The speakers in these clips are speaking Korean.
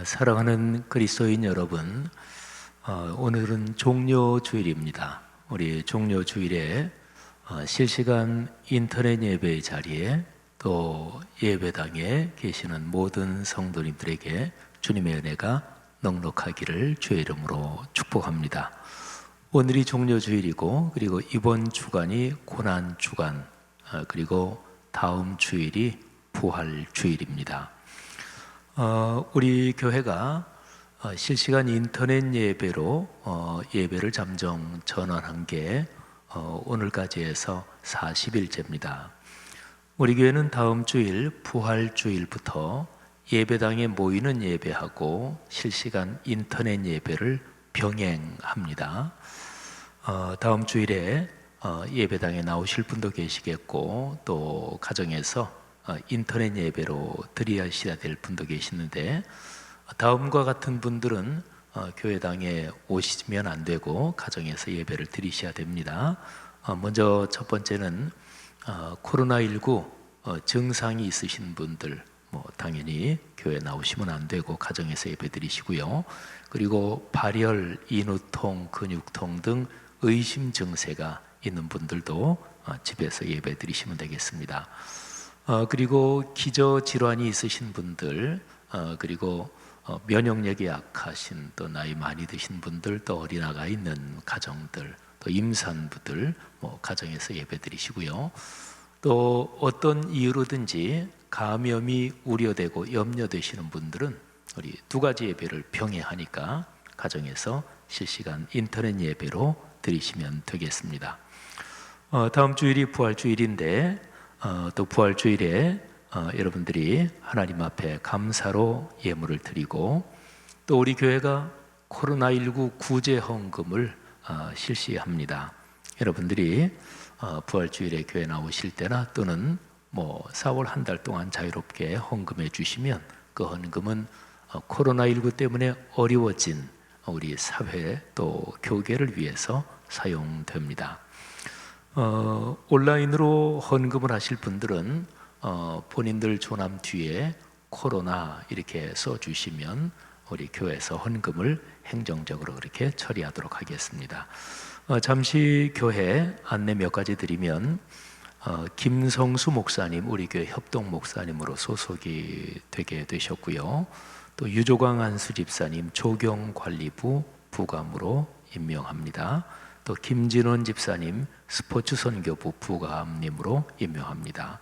사랑하는 그리스도인 여러분, 오늘은 종료주일입니다. 우리 종료주일에 실시간 인터넷 예배 자리에 또 예배당에 계시는 모든 성도님들에게 주님의 은혜가 넉넉하기를 주의 이름으로 축복합니다. 오늘이 종료주일이고, 그리고 이번 주간이 고난주간, 그리고 다음 주일이 부활주일입니다. 우리 교회가 실시간 인터넷 예배로 예배를 잠정 전환한 게 오늘까지 해서 40일째입니다. 우리 교회는 다음 주일 부활주일부터 예배당에 모이는 예배하고 실시간 인터넷 예배를 병행합니다. 다음 주일에 예배당에 나오실 분도 계시겠고, 또 가정에서 인터넷 예배로 드리셔야 될 분도 계시는데, 다음과 같은 분들은 교회당에 오시면 안 되고 가정에서 예배를 드리셔야 됩니다. 먼저 첫 번째는 코로나19 증상이 있으신 분들, 당연히 교회 나오시면 안 되고 가정에서 예배 드리시고요. 그리고 발열, 인후통, 근육통 등 의심 증세가 있는 분들도 집에서 예배 드리시면 되겠습니다. 그리고 기저질환이 있으신 분들, 그리고 면역력이 약하신, 또 나이 많이 드신 분들, 또 어린아가 있는 가정들, 또 임산부들 가정에서 예배 드리시고요. 또 어떤 이유로든지 감염이 우려되고 염려되시는 분들은 우리 두 가지 예배를 병행하니까 가정에서 실시간 인터넷 예배로 드리시면 되겠습니다. 다음 주일이 부활주일인데, 또 부활주일에 여러분들이 하나님 앞에 감사로 예물을 드리고, 또 우리 교회가 코로나19 구제 헌금을 실시합니다. 여러분들이 부활주일에 교회 나오실 때나 또는 4월 한 달 동안 자유롭게 헌금해 주시면 그 헌금은 코로나19 때문에 어려워진 우리 사회 또 교계를 위해서 사용됩니다. 온라인으로 헌금을 하실 분들은 본인들 조남 뒤에 코로나 이렇게 써주시면 우리 교회에서 헌금을 행정적으로 그렇게 처리하도록 하겠습니다. 잠시 교회 안내 몇 가지 드리면, 김성수 목사님, 우리 교회 협동 목사님으로 소속이 되게 되셨고요. 또 유조광 안수 집사님 조경관리부 부감으로 임명합니다. 또 김진원 집사님 스포츠 선교부 부감님으로 임명합니다.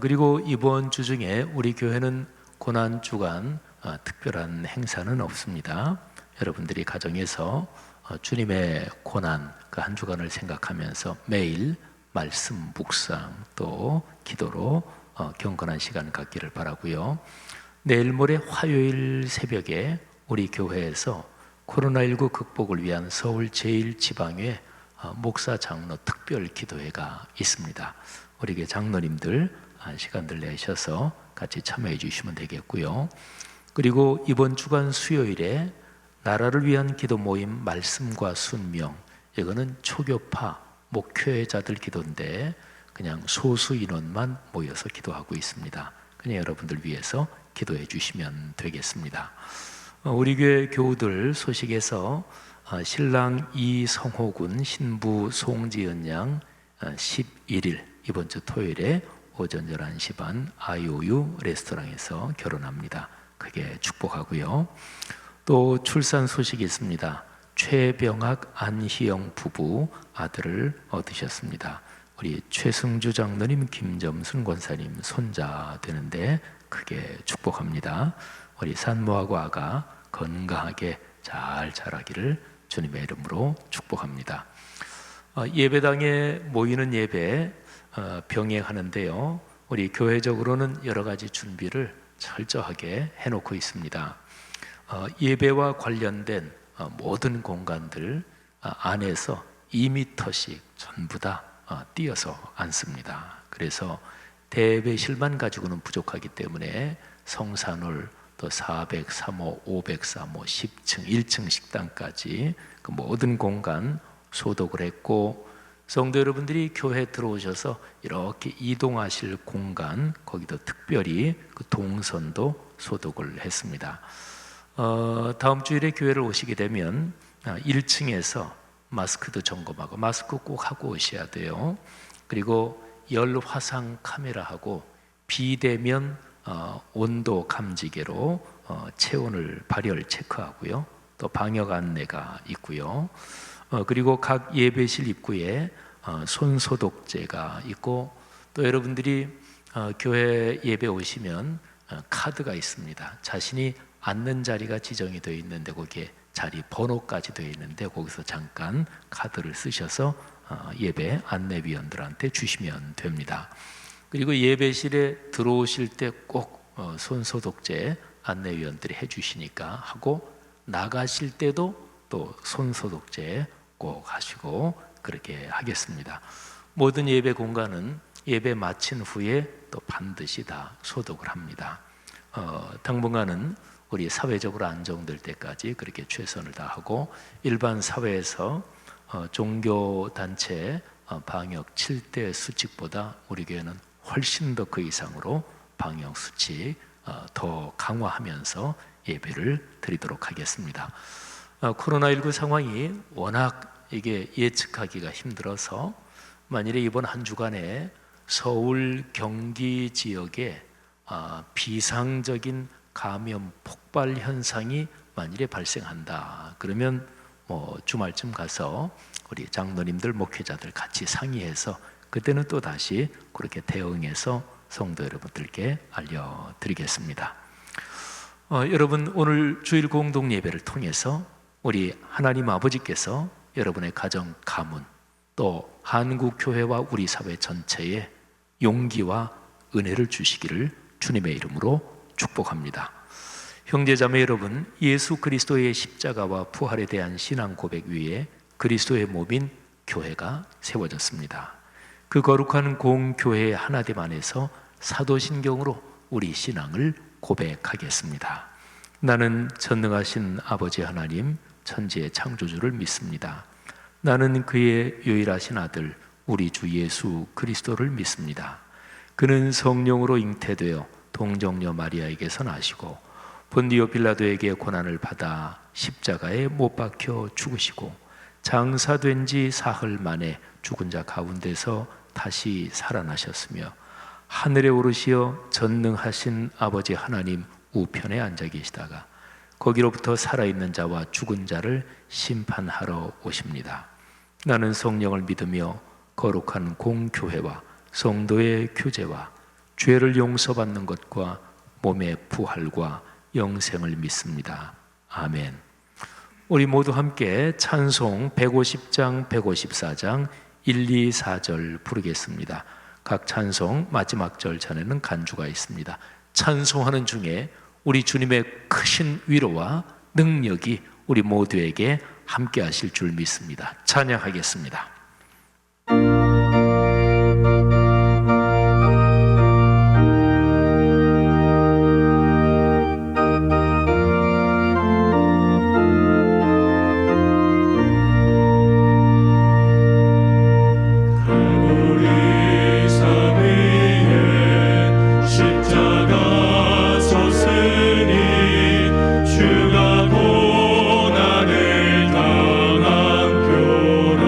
그리고 이번 주 중에 우리 교회는 고난주간 특별한 행사는 없습니다. 여러분들이 가정에서 주님의 고난 그 한 주간을 생각하면서 매일 말씀 묵상 또 기도로 경건한 시간 갖기를 바라고요. 내일 모레 화요일 새벽에 우리 교회에서 코로나19 극복을 위한 서울 제1지방회 목사 장로 특별 기도회가 있습니다. 우리 교회 장로님들 시간들 내셔서 같이 참여해 주시면 되겠고요. 그리고 이번 주간 수요일에 나라를 위한 기도 모임 말씀과 순명, 이거는 초교파 목회자들 기도인데 그냥 소수 인원만 모여서 기도하고 있습니다. 그냥 여러분들 위해서 기도해 주시면 되겠습니다. 우리 교회 교우들 소식에서 신랑 이성호군, 신부 송지연 양 11일 이번 주 토요일에 오전 11시 반 아이오유 레스토랑에서 결혼합니다. 크게 축복하고요. 또 출산 소식이 있습니다. 최병학, 안희영 부부 아들을 얻으셨습니다. 우리 최승주 장로님, 김점순 권사님 손자 되는데 크게 축복합니다. 우리 산모하고 아가 건강하게 잘 자라기를 주님의 이름으로 축복합니다. 예배당에 모이는 예배 병행하는데요. 우리 교회적으로는 여러 가지 준비를 철저하게 해놓고 있습니다. 예배와 관련된 모든 공간들 안에서 2m씩 전부 다 띄어서 앉습니다. 그래서 대배실만 가지고는 부족하기 때문에 성산울 또 403호, 503호, 10층, 1층 식당까지 그 모든 공간 소독을 했고, 성도 여러분들이 교회에 들어오셔서 이렇게 이동하실 공간, 거기도 특별히 그 동선도 소독을 했습니다. 다음 주일에 교회를 오시게 되면 1층에서 마스크도 점검하고, 마스크 꼭 하고 오셔야 돼요. 그리고 열 화상 카메라하고 비대면 온도 감지기로 체온을 발열 체크하고요. 또 방역 안내가 있고요. 그리고 각 예배실 입구에 손 소독제가 있고, 또 여러분들이 교회 예배 오시면 카드가 있습니다. 자신이 앉는 자리가 지정이 되어 있는데 거기에 자리 번호까지 되어 있는데 거기서 잠깐 카드를 쓰셔서 예배 안내위원들한테 주시면 됩니다. 그리고 예배실에 들어오실 때 꼭 손 소독제 안내위원들이 해주시니까 하고, 나가실 때도 또 손 소독제 꼭 하시고 그렇게 하겠습니다. 모든 예배 공간은 예배 마친 후에 또 반드시 다 소독을 합니다. 당분간은 우리 사회적으로 안정될 때까지 그렇게 최선을 다하고, 일반 사회에서 종교단체 방역 7대 수칙보다 우리 교회는 훨씬 더 그 이상으로 방역 수칙 더 강화하면서 예배를 드리도록 하겠습니다. 코로나19 상황이 워낙 이게 예측하기가 힘들어서 만일에 이번 한 주간에 서울, 경기 지역에 비상적인 감염 폭발 현상이 만일에 발생한다, 그러면 주말쯤 가서 우리 장로님들, 목회자들 같이 상의해서 그때는 또 다시 그렇게 대응해서 성도 여러분들께 알려드리겠습니다. 여러분, 오늘 주일 공동 예배를 통해서 우리 하나님 아버지께서 여러분의 가정, 가문, 또 한국 교회와 우리 사회 전체에 용기와 은혜를 주시기를 주님의 이름으로 축복합니다. 형제자매 여러분, 예수 그리스도의 십자가와 부활에 대한 신앙 고백 위에 그리스도의 몸인 교회가 세워졌습니다. 그 거룩한 공교회 하나됨 안에서 사도신경으로 우리 신앙을 고백하겠습니다. 나는 전능하신 아버지 하나님, 천지의 창조주를 믿습니다. 나는 그의 유일하신 아들 우리 주 예수 그리스도를 믿습니다. 그는 성령으로 잉태되어 동정녀 마리아에게서 나시고 본디오 빌라도에게 고난을 받아 십자가에 못 박혀 죽으시고 장사된 지 사흘 만에 죽은 자 가운데서 다시 살아나셨으며 하늘에 오르시어 전능하신 아버지 하나님 우편에 앉아 계시다가 거기로부터 살아있는 자와 죽은 자를 심판하러 오십니다. 나는 성령을 믿으며 거룩한 공교회와 성도의 교제와 죄를 용서받는 것과 몸의 부활과 영생을 믿습니다. 아멘. 우리 모두 함께 찬송 150장, 154장 1, 2, 4절 부르겠습니다. 각 찬송 마지막 절 전에는 간주가 있습니다. 찬송하는 중에 우리 주님의 크신 위로와 능력이 우리 모두에게 함께 하실 줄 믿습니다. 찬양하겠습니다. 주가 고난을 당한 교라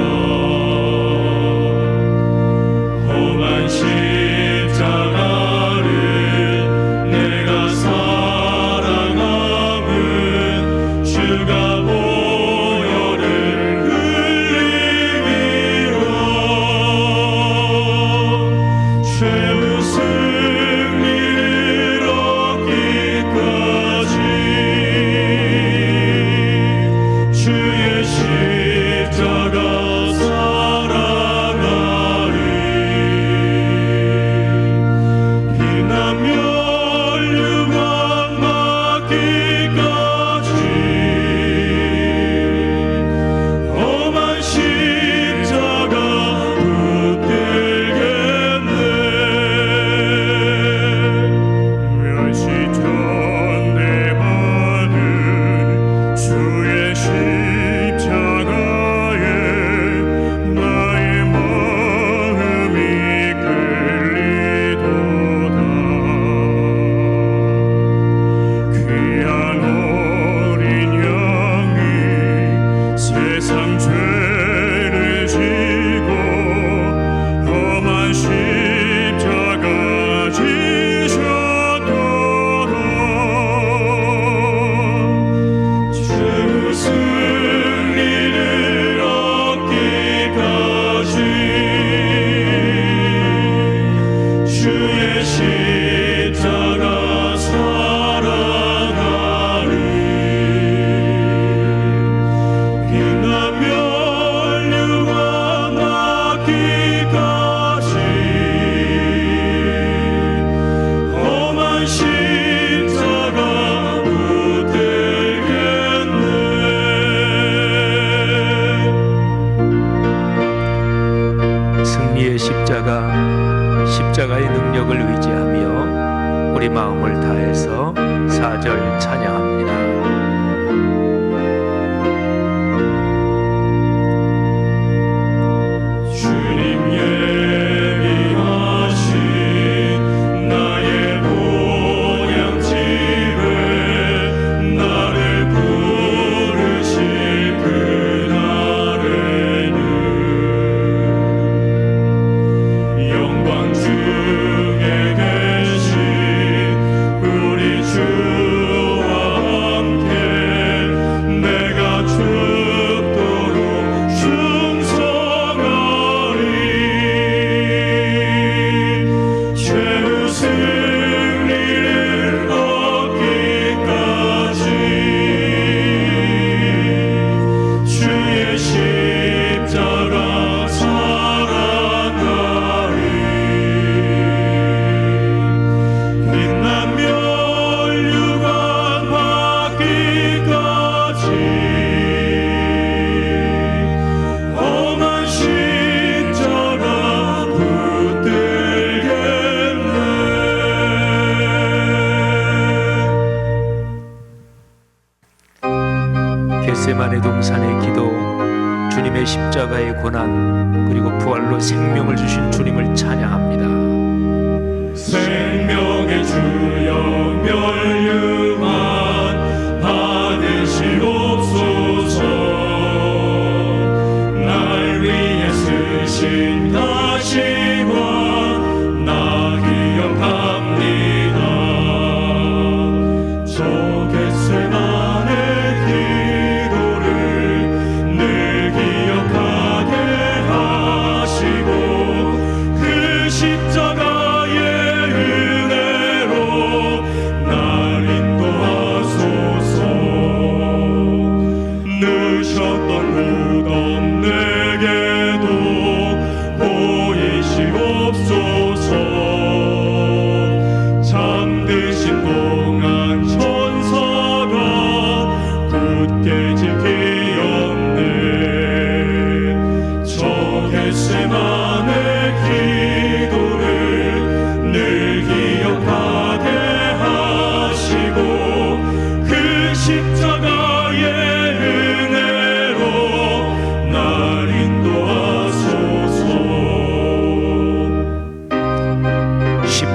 우리 마음을 다해서 4절 찬양합니다. 겟세마네 동산의 기도, 주님의 십자가의 고난 그리고 부활로 생명을 주신 주님을 찬양합니다. 생명의 주여 멸류관 받으시옵소서. 날 위해 쓰신 가시와 나 기억합니다. 저 겟세마네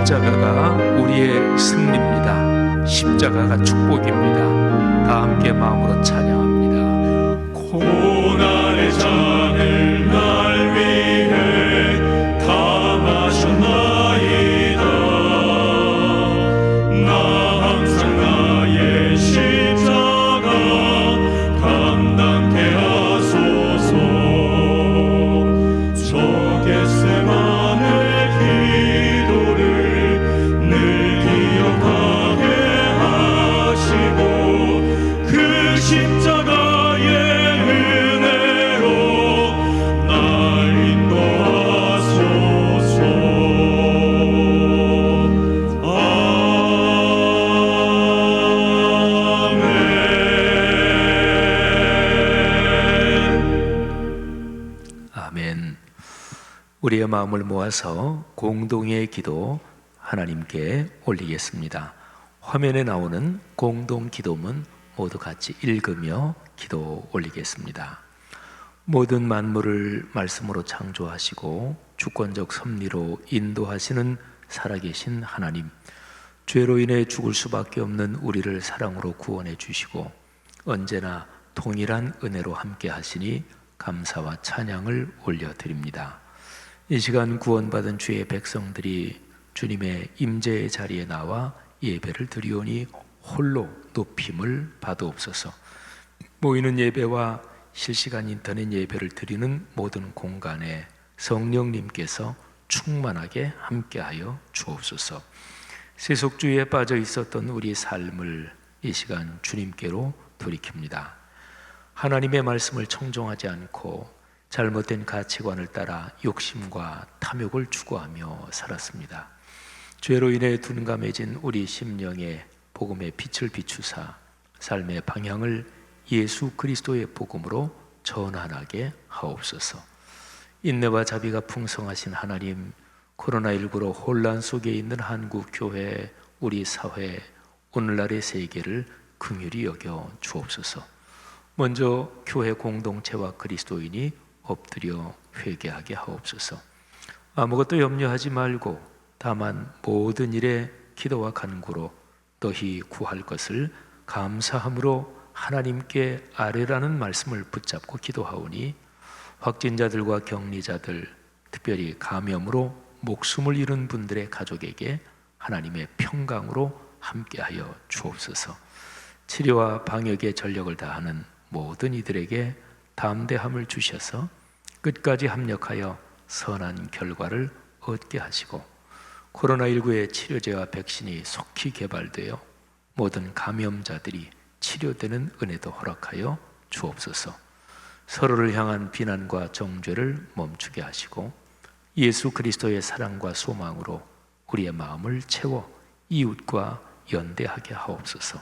십자가가 우리의 승리입니다. 십자가가 축복입니다. 다 함께 마음으로 찬양합니다. 고난의 잔을 날 위해 담아셨나이다. 나 항상 나의 십자가 감당케 하소서. 저 겟세마네 십자가의 은혜로 날 인도하소서. 아멘. 아멘. 우리의 마음을 모아서 공동의 기도 하나님께 올리겠습니다. 화면에 나오는 공동 기도문 모두 같이 읽으며 기도 올리겠습니다. 모든 만물을 말씀으로 창조하시고 주권적 섭리로 인도하시는 살아계신 하나님, 죄로 인해 죽을 수밖에 없는 우리를 사랑으로 구원해 주시고 언제나 동일한 은혜로 함께 하시니 감사와 찬양을 올려드립니다. 이 시간 구원받은 주의 백성들이 주님의 임재의 자리에 나와 예배를 드리오니 홀로 높임을 받으옵소서. 모이는 예배와 실시간 인터넷 예배를 드리는 모든 공간에 성령님께서 충만하게 함께하여 주옵소서. 세속주의에 빠져 있었던 우리 삶을 이 시간 주님께로 돌이킵니다. 하나님의 말씀을 청종하지 않고 잘못된 가치관을 따라 욕심과 탐욕을 추구하며 살았습니다. 죄로 인해 둔감해진 우리 심령에 복음의 빛을 비추사 삶의 방향을 예수 그리스도의 복음으로 전환하게 하옵소서. 인내와 자비가 풍성하신 하나님, 코로나19로 혼란 속에 있는 한국 교회 우리 사회, 오늘날의 세계를 긍휼히 여겨 주옵소서. 먼저 교회 공동체와 그리스도인이 엎드려 회개하게 하옵소서. 아무것도 염려하지 말고 다만 모든 일에 기도와 간구로 너희 구할 것을 감사함으로 하나님께 아뢰라는 말씀을 붙잡고 기도하오니 확진자들과 격리자들, 특별히 감염으로 목숨을 잃은 분들의 가족에게 하나님의 평강으로 함께하여 주옵소서. 치료와 방역에 전력을 다하는 모든 이들에게 담대함을 주셔서 끝까지 합력하여 선한 결과를 얻게 하시고 코로나19의 치료제와 백신이 속히 개발되어 모든 감염자들이 치료되는 은혜도 허락하여 주옵소서. 서로를 향한 비난과 정죄를 멈추게 하시고 예수 그리스도의 사랑과 소망으로 우리의 마음을 채워 이웃과 연대하게 하옵소서.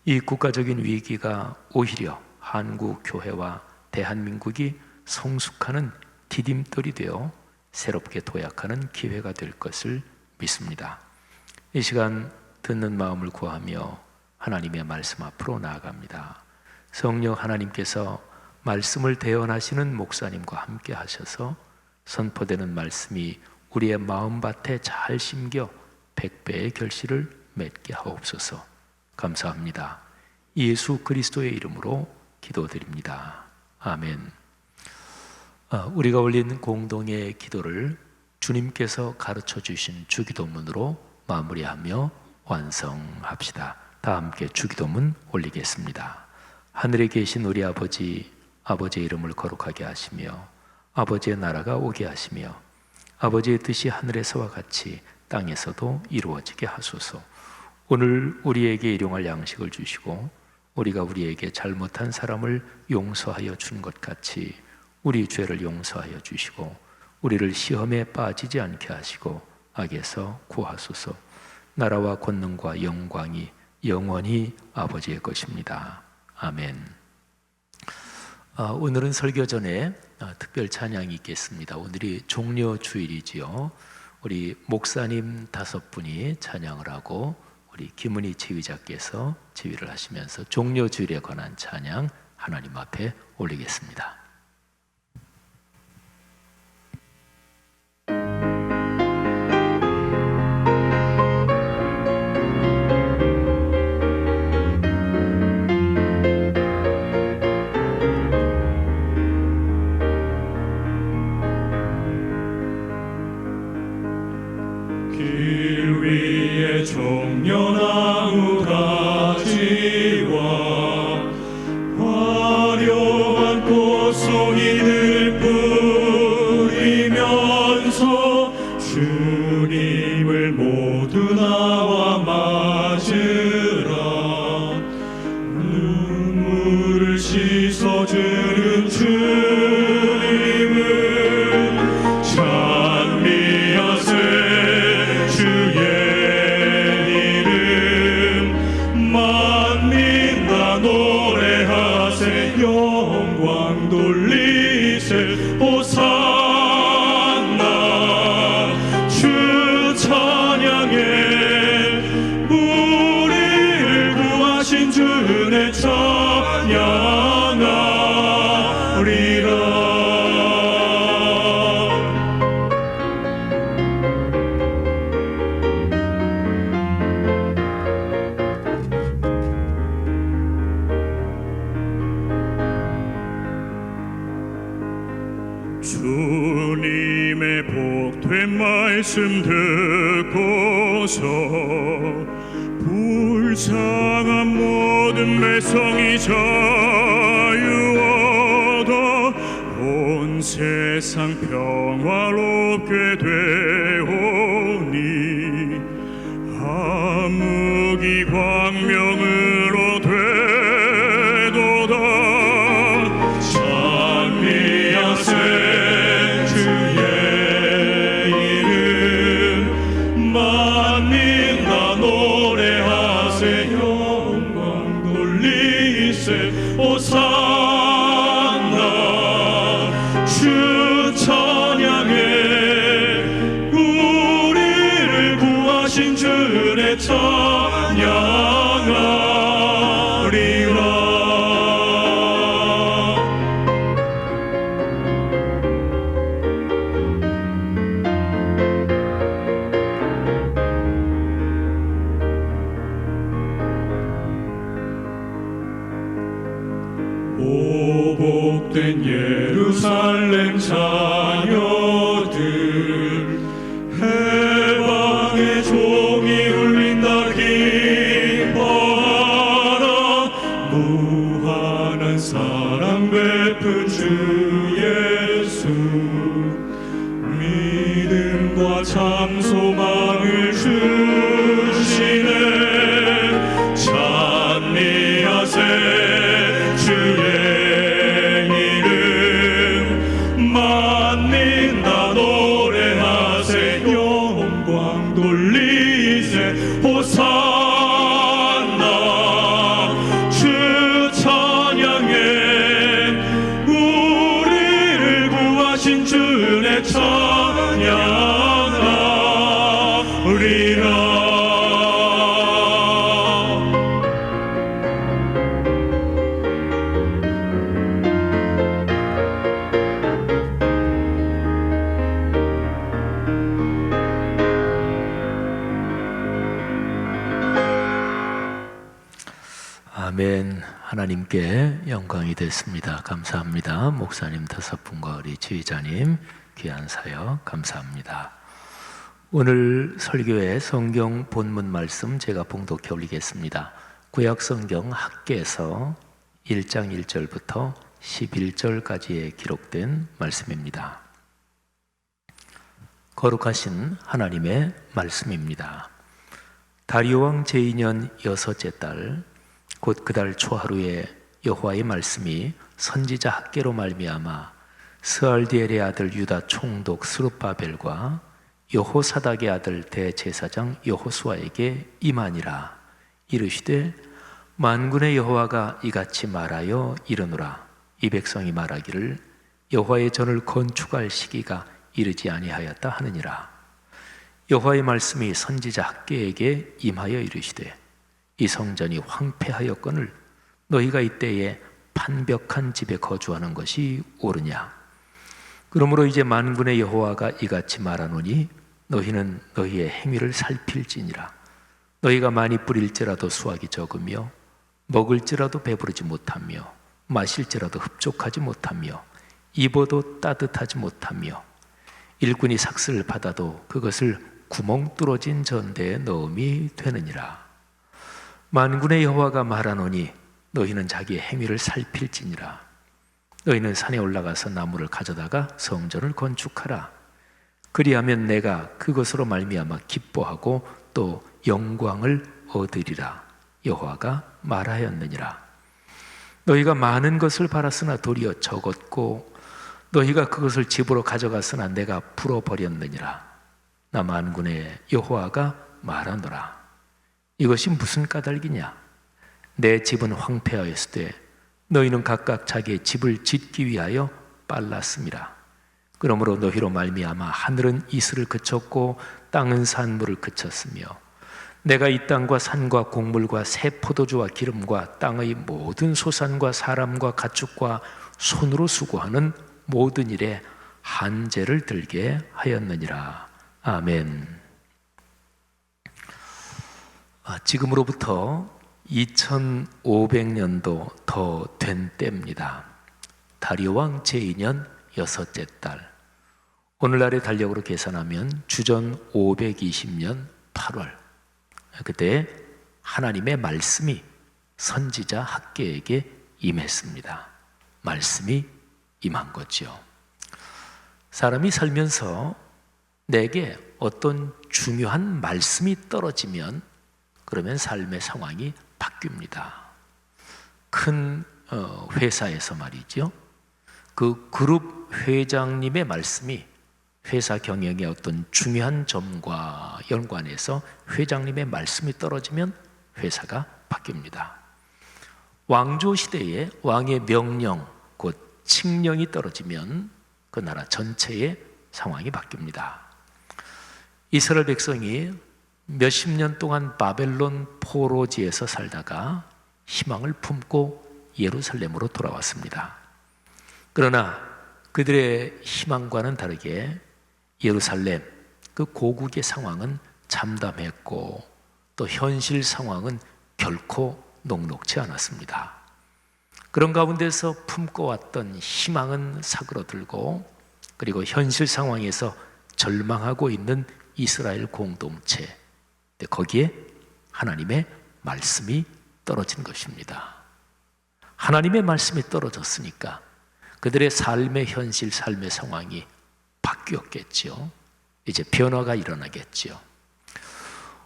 이 국가적인 위기가 오히려 한국 교회와 대한민국이 성숙하는 디딤돌이 되어 새롭게 도약하는 기회가 될 것을 믿습니다. 이 시간 듣는 마음을 구하며 하나님의 말씀 앞으로 나아갑니다. 성령 하나님께서 말씀을 대언하시는 목사님과 함께 하셔서 선포되는 말씀이 우리의 마음밭에 잘 심겨 100배의 결실을 맺게 하옵소서. 감사합니다. 예수 그리스도의 이름으로 기도드립니다. 아멘. 우리가 올린 공동의 기도를 주님께서 가르쳐 주신 주기도문으로 마무리하며 완성합시다. 다 함께 주기도문 올리겠습니다. 하늘에 계신 우리 아버지, 아버지의 이름을 거룩하게 하시며 아버지의 나라가 오게 하시며 아버지의 뜻이 하늘에서와 같이 땅에서도 이루어지게 하소서. 오늘 우리에게 일용할 양식을 주시고 우리가 우리에게 잘못한 사람을 용서하여 준 것 같이 우리 죄를 용서하여 주시고 우리를 시험에 빠지지 않게 하시고 악에서 구하소서. 나라와 권능과 영광이 영원히 아버지의 것입니다. 아멘. 오늘은 설교 전에 특별 찬양이 있겠습니다. 오늘이 종려주일이지요. 우리 목사님 5분이 찬양을 하고 우리 김은희 지휘자께서 지휘를 하시면서 종려주일에 관한 찬양 하나님 앞에 올리겠습니다. 길 위에 종려나무 가지와 화려한 꽃송이들 뿌리면서 주님을 모두 나와 맞으라. 눈물을 씻어주는 주님을 찬미하세. 영광 돌리세. 호산나 주 찬양해. 우리를 구하신 주의 찬양하리라. 주님의 복된 말씀 듣고서 불쌍한 모든 백성이 자유 얻어 온 세상 평화롭게 되오니 암흑이 광명으로 되도다. 찬미하세. 호산나 주 찬양해. 우리를 구하신 주의 찬양 보복된 예루살렘 자녀들 해방의 종이 울린다 기뻐하라 무한한 사랑 베푼 주 예수 믿음과 참 소망을 주시네 찬미하세 주의 이름 만민 다 노래하세 영광 돌리세 호산나 주 찬양해 우리를 구하신 주의 찬양하리라. 아멘. 하나님께 영광이 됐습니다. 감사합니다. 목사님 5분과 우리 지휘자님 귀한 사역 감사합니다. 오늘 설교의 성경 본문 말씀 제가 봉독해 올리겠습니다. 구약 성경 학개서 1장 1절부터 11절까지에 기록된 말씀입니다. 거룩하신 하나님의 말씀입니다. 다리오 왕 제2년 6째 달 곧 그 달 초하루에 여호와의 말씀이 선지자 학개로 말미암아 스알디엘의 아들 유다 총독 스룹바벨과 여호사닥의 아들 대제사장 여호수아에게 임하니라. 이르시되 만군의 여호와가 이같이 말하여 이르노라. 이 백성이 말하기를 여호와의 전을 건축할 시기가 이르지 아니하였다 하느니라. 여호와의 말씀이 선지자 학개에게 임하여 이르시되 이 성전이 황폐하였거늘 너희가 이때에 판벽한 집에 거주하는 것이 옳으냐. 그러므로 이제 만군의 여호와가 이같이 말하노니 너희는 너희의 행위를 살필지니라. 너희가 많이 뿌릴지라도 수확이 적으며 먹을지라도 배부르지 못하며 마실지라도 흡족하지 못하며 입어도 따뜻하지 못하며 일꾼이 삭슬을 받아도 그것을 구멍 뚫어진 전대에 넣음이 되느니라. 만군의 여호와가 말하노니 너희는 자기의 행위를 살필지니라. 너희는 산에 올라가서 나무를 가져다가 성전을 건축하라. 그리하면 내가 그것으로 말미암아 기뻐하고 또 영광을 얻으리라. 여호와가 말하였느니라. 너희가 많은 것을 바랐으나 도리어 적었고 너희가 그것을 집으로 가져갔으나 내가 풀어버렸느니라. 나 만군의 여호와가 말하노라. 이것이 무슨 까닭이냐? 내 집은 황폐하였을 때 너희는 각각 자기의 집을 짓기 위하여 빨랐음이라. 그러므로 너희로 말미암아 하늘은 이슬을 그쳤고 땅은 산물을 그쳤으며 내가 이 땅과 산과 곡물과 새 포도주와 기름과 땅의 모든 소산과 사람과 가축과 손으로 수고하는 모든 일에 한죄를 들게 하였느니라. 아멘. 지금으로부터 2500년도 더 된 때입니다. 다리오 왕 제2년 6째 달, 오늘날의 달력으로 계산하면 주전 520년 8월, 그때 하나님의 말씀이 선지자 학개에게 임했습니다. 말씀이 임한 거죠. 사람이 살면서 내게 어떤 중요한 말씀이 떨어지면 그러면 삶의 상황이 바뀝니다. 큰 회사에서 말이죠. 그 그룹 회장님의 말씀이 회사 경영의 어떤 중요한 점과 연관해서 회장님의 말씀이 떨어지면 회사가 바뀝니다. 왕조 시대에 왕의 명령, 곧 칙령이 떨어지면 그 나라 전체의 상황이 바뀝니다. 이스라엘 백성이 몇십 년 동안 바벨론 포로지에서 살다가 희망을 품고 예루살렘으로 돌아왔습니다. 그러나 그들의 희망과는 다르게 예루살렘, 그 고국의 상황은 잠담했고 또 현실 상황은 결코 녹록지 않았습니다. 그런 가운데서 품고 왔던 희망은 사그러들고, 그리고 현실 상황에서 절망하고 있는 이스라엘 공동체, 거기에 하나님의 말씀이 떨어진 것입니다. 하나님의 말씀이 떨어졌으니까 그들의 삶의 현실, 삶의 상황이 바뀌었겠지요. 이제 변화가 일어나겠지요.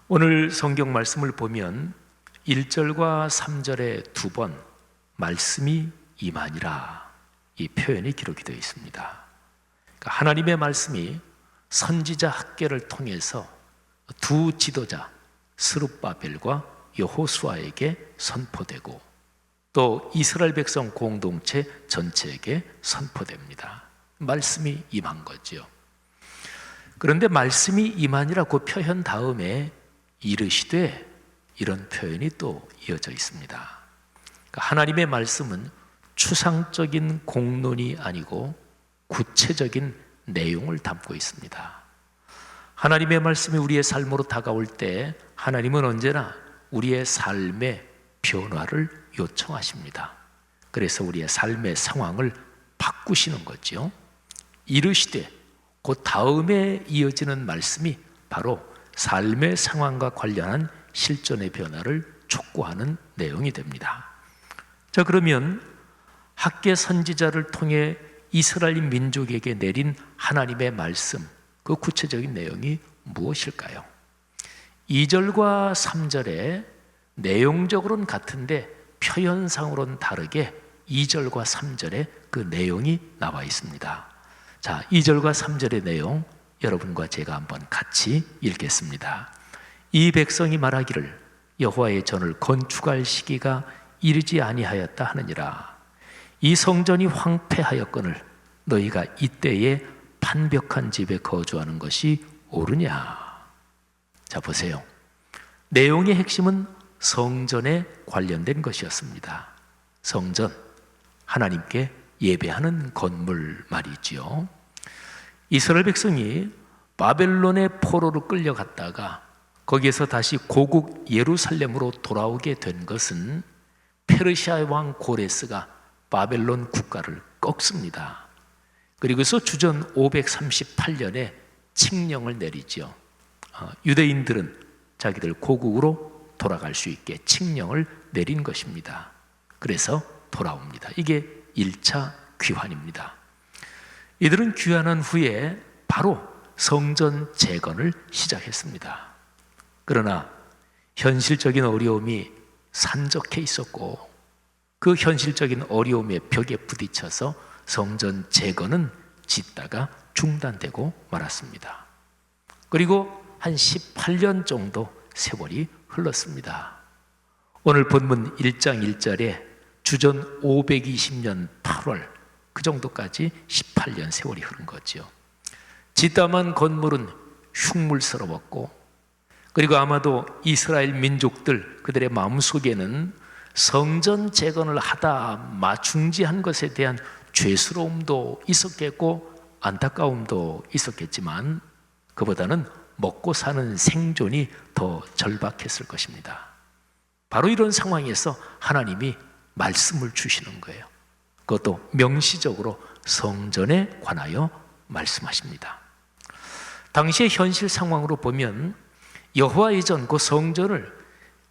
오늘 성경 말씀을 보면 1절과 3절에 2번 말씀이 임하니라, 이 표현이 기록이 되어 있습니다. 그러니까 하나님의 말씀이 선지자 학계를 통해서 두 지도자 스룹바벨과 여호수아에게 선포되고 또 이스라엘 백성 공동체 전체에게 선포됩니다. 말씀이 임한 거죠. 그런데 말씀이 임하니라 그 표현 다음에 이르시되, 이런 표현이 또 이어져 있습니다. 그러니까 하나님의 말씀은 추상적인 공론이 아니고 구체적인 내용을 담고 있습니다. 하나님의 말씀이 우리의 삶으로 다가올 때 하나님은 언제나 우리의 삶의 변화를 요청하십니다. 그래서 우리의 삶의 상황을 바꾸시는 거죠. 이르시되, 그 다음에 이어지는 말씀이 바로 삶의 상황과 관련한 실존의 변화를 촉구하는 내용이 됩니다. 자, 그러면 학계 선지자를 통해 이스라엘 민족에게 내린 하나님의 말씀, 그 구체적인 내용이 무엇일까요? 2절과 3절에 내용적으로는 같은데 표현상으로는 다르게 2절과 3절에 그 내용이 나와 있습니다. 자, 2절과 3절의 내용 여러분과 제가 한번 같이 읽겠습니다. 이 백성이 말하기를 여호와의 전을 건축할 시기가 이르지 아니하였다 하느니라. 이 성전이 황폐하였거늘 너희가 이때에 판벽한 집에 거주하는 것이 옳으냐. 자, 보세요. 내용의 핵심은 성전에 관련된 것이었습니다. 성전, 하나님께 예배하는 건물 말이지요. 이스라엘 백성이 바벨론의 포로로 끌려갔다가 거기에서 다시 고국 예루살렘으로 돌아오게 된 것은 페르시아 왕 고레스가 바벨론 국가를 꺾습니다. 그리고서 주전 538년에 칙령을 내리죠. 유대인들은 자기들 고국으로 돌아갈 수 있게 칙령을 내린 것입니다. 그래서 돌아옵니다. 이게 1차 귀환입니다. 이들은 귀환한 후에 바로 성전 재건을 시작했습니다. 그러나 현실적인 어려움이 산적해 있었고 그 현실적인 어려움의 벽에 부딪혀서 성전 재건은 짓다가 중단되고 말았습니다. 그리고 한 18년 정도 세월이 흘렀습니다. 오늘 본문 1장 1절에 주전 520년 8월 그 정도까지 18년 세월이 흐른 거죠. 짓다만 건물은 흉물스러웠고, 그리고 아마도 이스라엘 민족들 그들의 마음속에는 성전 재건을 하다 중지한 것에 대한 죄스러움도 있었겠고 안타까움도 있었겠지만 그보다는 먹고 사는 생존이 더 절박했을 것입니다. 바로 이런 상황에서 하나님이 말씀을 주시는 거예요. 그것도 명시적으로 성전에 관하여 말씀하십니다. 당시의 현실 상황으로 보면 여호와의 전, 그 성전을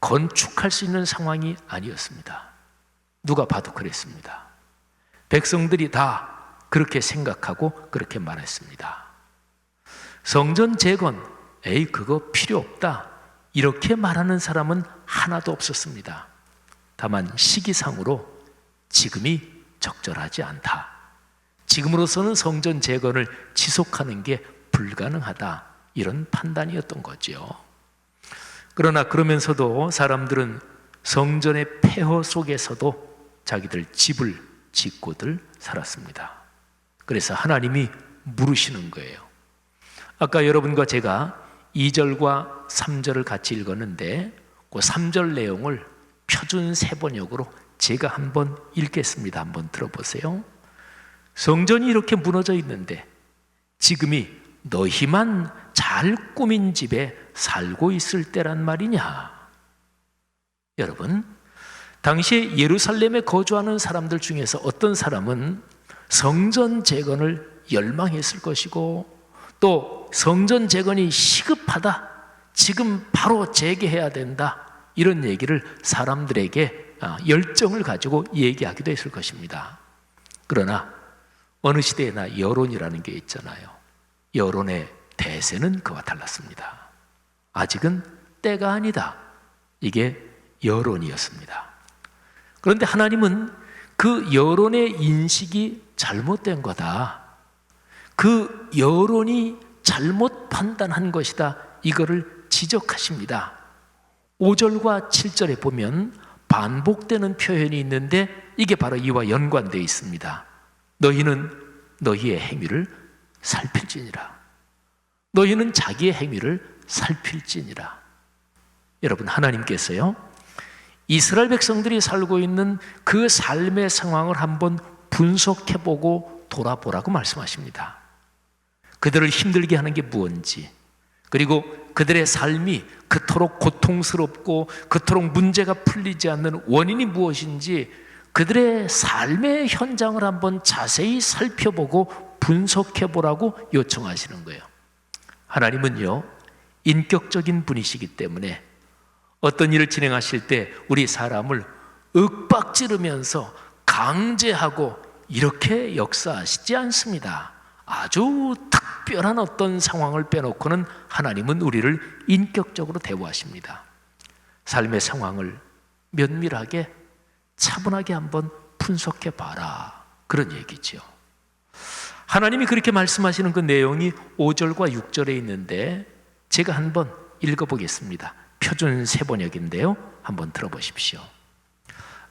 건축할 수 있는 상황이 아니었습니다. 누가 봐도 그랬습니다. 백성들이 다 그렇게 생각하고 그렇게 말했습니다. 성전 재건, 그거 필요 없다, 이렇게 말하는 사람은 하나도 없었습니다. 다만 시기상으로 지금이 적절하지 않다, 지금으로서는 성전 재건을 지속하는 게 불가능하다, 이런 판단이었던 거죠. 그러나 그러면서도 사람들은 성전의 폐허 속에서도 자기들 집을 짓고들 살았습니다. 그래서 하나님이 물으시는 거예요. 아까 여러분과 제가 2절과 3절을 같이 읽었는데 그 3절 내용을 표준 세번역으로 제가 한번 읽겠습니다. 한번 들어보세요. 성전이 이렇게 무너져 있는데 지금이 너희만 잘 꾸민 집에 살고 있을 때란 말이냐. 여러분, 당시에 예루살렘에 거주하는 사람들 중에서 어떤 사람은 성전 재건을 열망했을 것이고, 또 성전 재건이 시급하다, 지금 바로 재개해야 된다, 이런 얘기를 사람들에게 열정을 가지고 얘기하기도 했을 것입니다. 그러나 어느 시대에나 여론이라는 게 있잖아요. 여론의 대세는 그와 달랐습니다. 아직은 때가 아니다, 이게 여론이었습니다. 그런데 하나님은 그 여론의 인식이 잘못된 거다, 그 여론이 잘못 판단한 것이다, 이거를 지적하십니다. 5절과 7절에 보면 반복되는 표현이 있는데 이게 바로 이와 연관되어 있습니다. 너희는 너희의 행위를 살필지니라. 너희는 자기의 행위를 살필지니라. 여러분, 하나님께서요, 이스라엘 백성들이 살고 있는 그 삶의 상황을 한번 분석해보고 돌아보라고 말씀하십니다. 그들을 힘들게 하는 게 무엇인지, 그리고 그들의 삶이 그토록 고통스럽고 그토록 문제가 풀리지 않는 원인이 무엇인지, 그들의 삶의 현장을 한번 자세히 살펴보고 분석해보라고 요청하시는 거예요. 하나님은요, 인격적인 분이시기 때문에 어떤 일을 진행하실 때 우리 사람을 윽박지르면서 강제하고 이렇게 역사하시지 않습니다. 아주 특별한 어떤 상황을 빼놓고는 하나님은 우리를 인격적으로 대우하십니다. 삶의 상황을 면밀하게 차분하게 한번 분석해 봐라, 그런 얘기죠. 하나님이 그렇게 말씀하시는 그 내용이 5절과 6절에 있는데 제가 한번 읽어보겠습니다. 표준 세번역인데요, 한번 들어보십시오.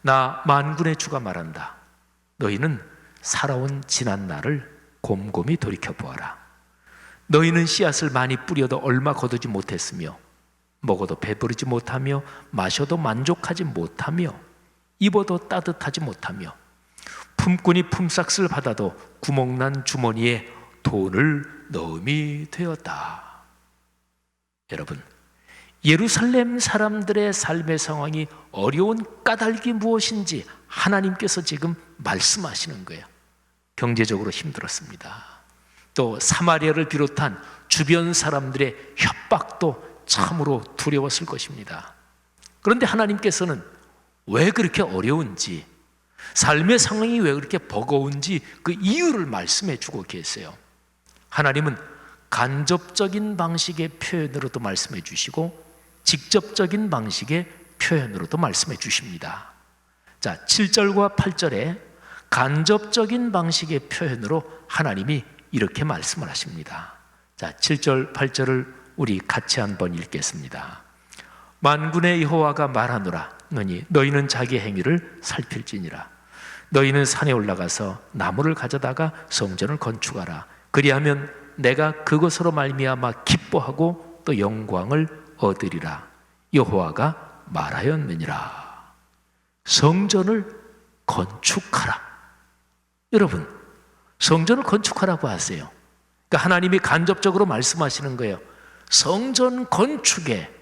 나 만군의 주가 말한다. 너희는 살아온 지난 날을 곰곰이 돌이켜보아라. 너희는 씨앗을 많이 뿌려도 얼마 거두지 못했으며, 먹어도 배부르지 못하며, 마셔도 만족하지 못하며, 입어도 따뜻하지 못하며, 품꾼이 품삯을 받아도 구멍난 주머니에 돈을 넣음이 되었다. 여러분, 예루살렘 사람들의 삶의 상황이 어려운 까닭이 무엇인지 하나님께서 지금 말씀하시는 거예요. 경제적으로 힘들었습니다. 또 사마리아를 비롯한 주변 사람들의 협박도 참으로 두려웠을 것입니다. 그런데 하나님께서는 왜 그렇게 어려운지, 삶의 상황이 왜 그렇게 버거운지 그 이유를 말씀해 주고 계세요. 하나님은 간접적인 방식의 표현으로도 말씀해 주시고 직접적인 방식의 표현으로도 말씀해 주십니다. 자, 7절과 8절에 간접적인 방식의 표현으로 하나님이 이렇게 말씀을 하십니다. 자, 7절, 8절을 우리 같이 한번 읽겠습니다. 만군의 여호와가 말하노라. 너희는 자기 행위를 살필지니라. 너희는 산에 올라가서 나무를 가져다가 성전을 건축하라. 그리하면 내가 그것으로 말미암아 기뻐하고 또 영광을 얻으리라. 여호와가 말하였느니라. 성전을 건축하라. 여러분, 성전을 건축하라고 하세요. 그러니까 하나님이 간접적으로 말씀하시는 거예요. 성전 건축에,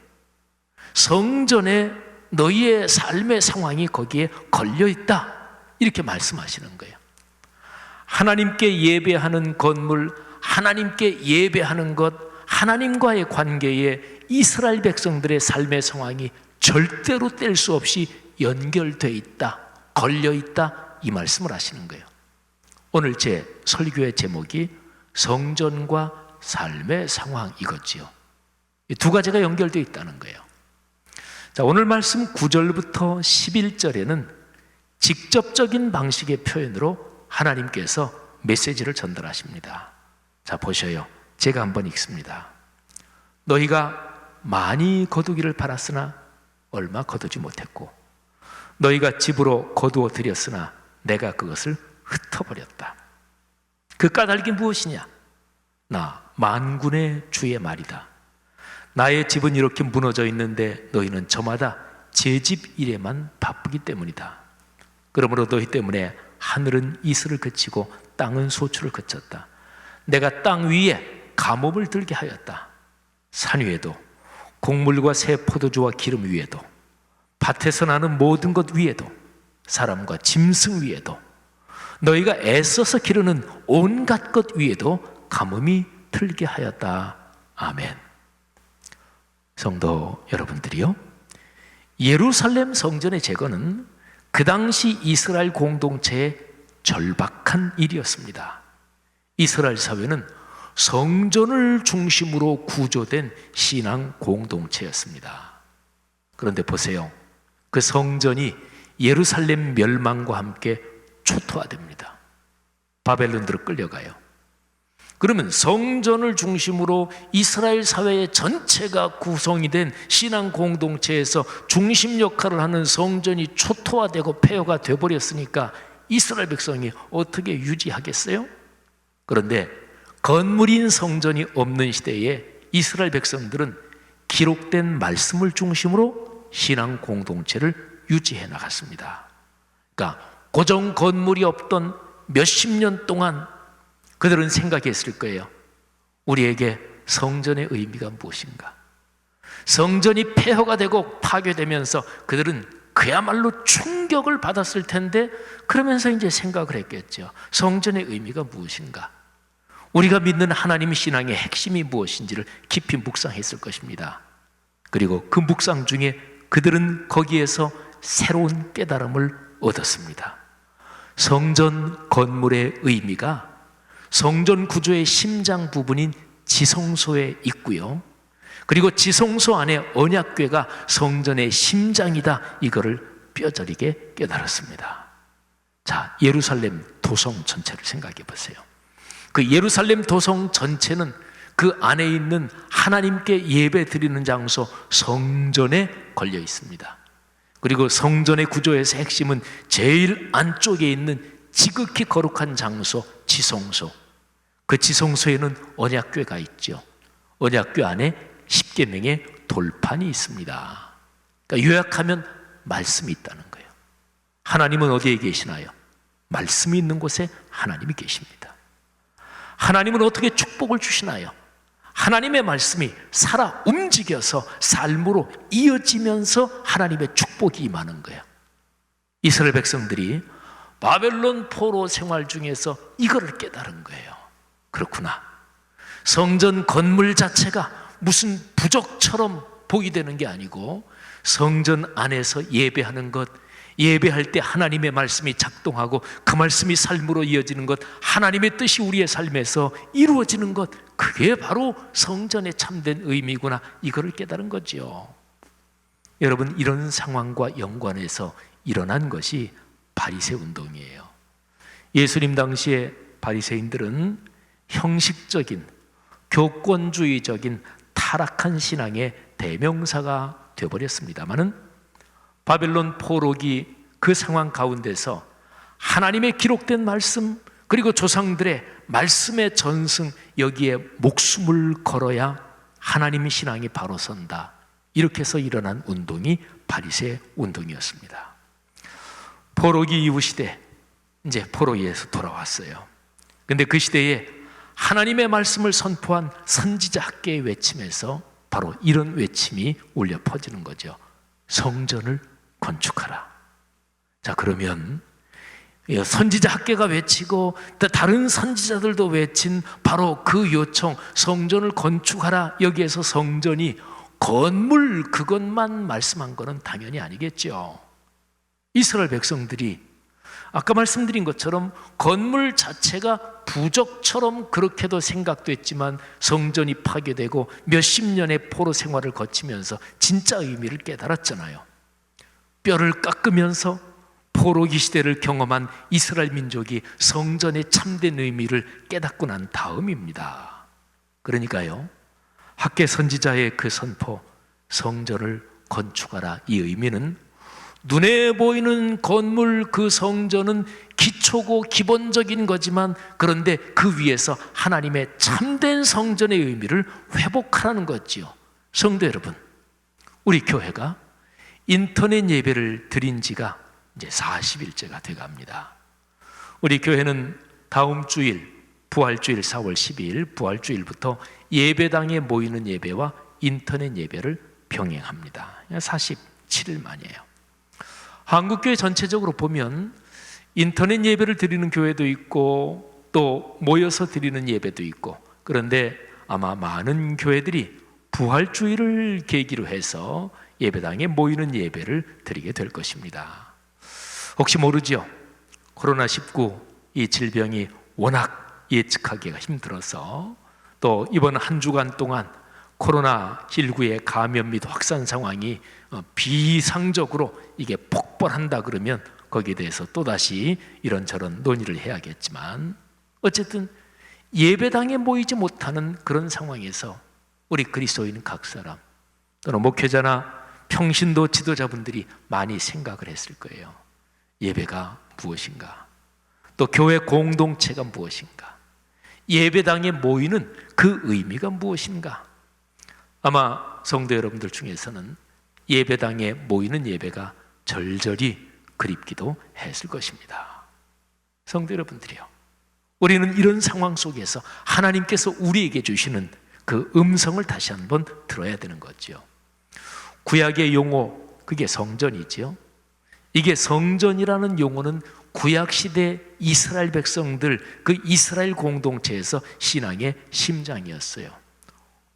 성전에 너희의 삶의 상황이 거기에 걸려있다, 이렇게 말씀하시는 거예요. 하나님께 예배하는 건물, 하나님께 예배하는 것, 하나님과의 관계에 이스라엘 백성들의 삶의 상황이 절대로 뗄 수 없이 연결되어 있다, 걸려 있다, 이 말씀을 하시는 거예요. 오늘 제 설교의 제목이 성전과 삶의 상황, 이거지요. 이 두 가지가 연결되어 있다는 거예요. 자, 오늘 말씀 9절부터 11절에는 직접적인 방식의 표현으로 하나님께서 메시지를 전달하십니다. 자, 보셔요. 제가 한번 읽습니다. 너희가 많이 거두기를 바랐으나 얼마 거두지 못했고, 너희가 집으로 거두어 들였으나 내가 그것을 흩어버렸다. 그 까닭이 무엇이냐? 나 만군의 주의 말이다. 나의 집은 이렇게 무너져 있는데 너희는 저마다 제 집 일에만 바쁘기 때문이다. 그러므로 너희 때문에 하늘은 이슬을 그치고 땅은 소출을 그쳤다. 내가 땅 위에 가뭄을 들게 하였다. 산 위에도 곡물과 새 포도주와 기름 위에도 밭에서 나는 모든 것 위에도 사람과 짐승 위에도 너희가 애써서 기르는 온갖 것 위에도 가뭄이 들게 하였다. 아멘. 성도 여러분들이요, 예루살렘 성전의 재건은 그 당시 이스라엘 공동체의 절박한 일이었습니다. 이스라엘 사회는 성전을 중심으로 구조된 신앙 공동체였습니다. 그런데 보세요, 그 성전이 예루살렘 멸망과 함께 초토화됩니다. 바벨론으로 끌려가요. 그러면 성전을 중심으로 이스라엘 사회 전체가 구성이 된 신앙 공동체에서 중심 역할을 하는 성전이 초토화되고 폐허가 되어버렸으니까 이스라엘 백성이 어떻게 유지하겠어요? 그런데 건물인 성전이 없는 시대에 이스라엘 백성들은 기록된 말씀을 중심으로 신앙 공동체를 유지해 나갔습니다. 그러니까 고정 건물이 없던 몇십 년 동안 그들은 생각했을 거예요. 우리에게 성전의 의미가 무엇인가? 성전이 폐허가 되고 파괴되면서 그들은 그야말로 충격을 받았을 텐데, 그러면서 이제 생각을 했겠죠. 성전의 의미가 무엇인가? 우리가 믿는 하나님 신앙의 핵심이 무엇인지를 깊이 묵상했을 것입니다. 그리고 그 묵상 중에 그들은 거기에서 새로운 깨달음을 얻었습니다. 성전 건물의 의미가 성전 구조의 심장 부분인 지성소에 있고요, 그리고 지성소 안에 언약궤가 성전의 심장이다, 이거를 뼈저리게 깨달았습니다. 자, 예루살렘 도성 전체를 생각해 보세요. 그 예루살렘 도성 전체는 그 안에 있는 하나님께 예배 드리는 장소 성전에 걸려 있습니다. 그리고 성전의 구조에서 핵심은 제일 안쪽에 있는 지극히 거룩한 장소 지성소, 그 지성소에는 언약궤가 있죠. 언약궤 안에 십계명의 돌판이 있습니다. 그러니까 요약하면 말씀이 있다는 거예요. 하나님은 어디에 계시나요? 말씀이 있는 곳에 하나님이 계십니다. 하나님은 어떻게 축복을 주시나요? 하나님의 말씀이 살아 움직여서 삶으로 이어지면서 하나님의 축복이 임하는 거예요. 이스라엘 백성들이 바벨론 포로 생활 중에서 이거를 깨달은 거예요. 그렇구나, 성전 건물 자체가 무슨 부적처럼 보이되는 게 아니고 성전 안에서 예배하는 것, 예배할 때 하나님의 말씀이 작동하고 그 말씀이 삶으로 이어지는 것, 하나님의 뜻이 우리의 삶에서 이루어지는 것, 그게 바로 성전의 참된 의미구나, 이거를 깨달은 거죠. 여러분, 이런 상황과 연관해서 일어난 것이 바리새 운동이에요. 예수님 당시에 바리새인들은 형식적인 교권주의적인 타락한 신앙의 대명사가 되어버렸습니다마는 바벨론 포로기 그 상황 가운데서 하나님의 기록된 말씀, 그리고 조상들의 말씀의 전승, 여기에 목숨을 걸어야 하나님 신앙이 바로 선다, 이렇게 해서 일어난 운동이 바리새 운동이었습니다. 포로기 이후 시대, 이제 포로기에서 돌아왔어요. 근데 그 시대에 하나님의 말씀을 선포한 선지자 학계의 외침에서 바로 이런 외침이 울려 퍼지는 거죠. 성전을 건축하라. 자, 그러면 선지자 학계가 외치고 또 다른 선지자들도 외친 바로 그 요청, 성전을 건축하라, 여기에서 성전이 건물 그것만 말씀한 거는 당연히 아니겠죠. 이스라엘 백성들이 아까 말씀드린 것처럼 건물 자체가 부적처럼 그렇게도 생각됐지만 성전이 파괴되고 몇십 년의 포로 생활을 거치면서 진짜 의미를 깨달았잖아요. 뼈를 깎으면서 포로기 시대를 경험한 이스라엘 민족이 성전의 참된 의미를 깨닫고 난 다음입니다. 그러니까요, 학계 선지자의 그 선포, 성전을 건축하라, 이 의미는 눈에 보이는 건물 그 성전은 기초고 기본적인 거지만, 그런데 그 위에서 하나님의 참된 성전의 의미를 회복하라는 거지요. 성도 여러분, 우리 교회가 인터넷 예배를 드린 지가 이제 40일째가 돼갑니다. 우리 교회는 다음 주일 부활주일 4월 12일 부활주일부터 예배당에 모이는 예배와 인터넷 예배를 병행합니다. 47일 만이에요. 한국교회 전체적으로 보면 인터넷 예배를 드리는 교회도 있고 또 모여서 드리는 예배도 있고, 그런데 아마 많은 교회들이 부활주의를 계기로 해서 예배당에 모이는 예배를 드리게 될 것입니다. 혹시 모르죠? 코로나19 이 질병이 워낙 예측하기가 힘들어서, 또 이번 한 주간 동안 코로나19의 감염 및 확산 상황이 비상적으로 이게 폭발한다 그러면 거기에 대해서 또다시 이런저런 논의를 해야겠지만, 어쨌든 예배당에 모이지 못하는 그런 상황에서 우리 그리스도인 각 사람 또는 목회자나 평신도 지도자분들이 많이 생각을 했을 거예요. 예배가 무엇인가? 또 교회 공동체가 무엇인가? 예배당에 모이는 그 의미가 무엇인가? 아마 성도 여러분들 중에서는 예배당에 모이는 예배가 절절히 그립기도 했을 것입니다. 성도 여러분들이요, 우리는 이런 상황 속에서 하나님께서 우리에게 주시는 그 음성을 다시 한번 들어야 되는 거죠. 구약의 용어, 그게 성전이죠. 이게 성전이라는 용어는 구약시대 이스라엘 백성들, 그 이스라엘 공동체에서 신앙의 심장이었어요.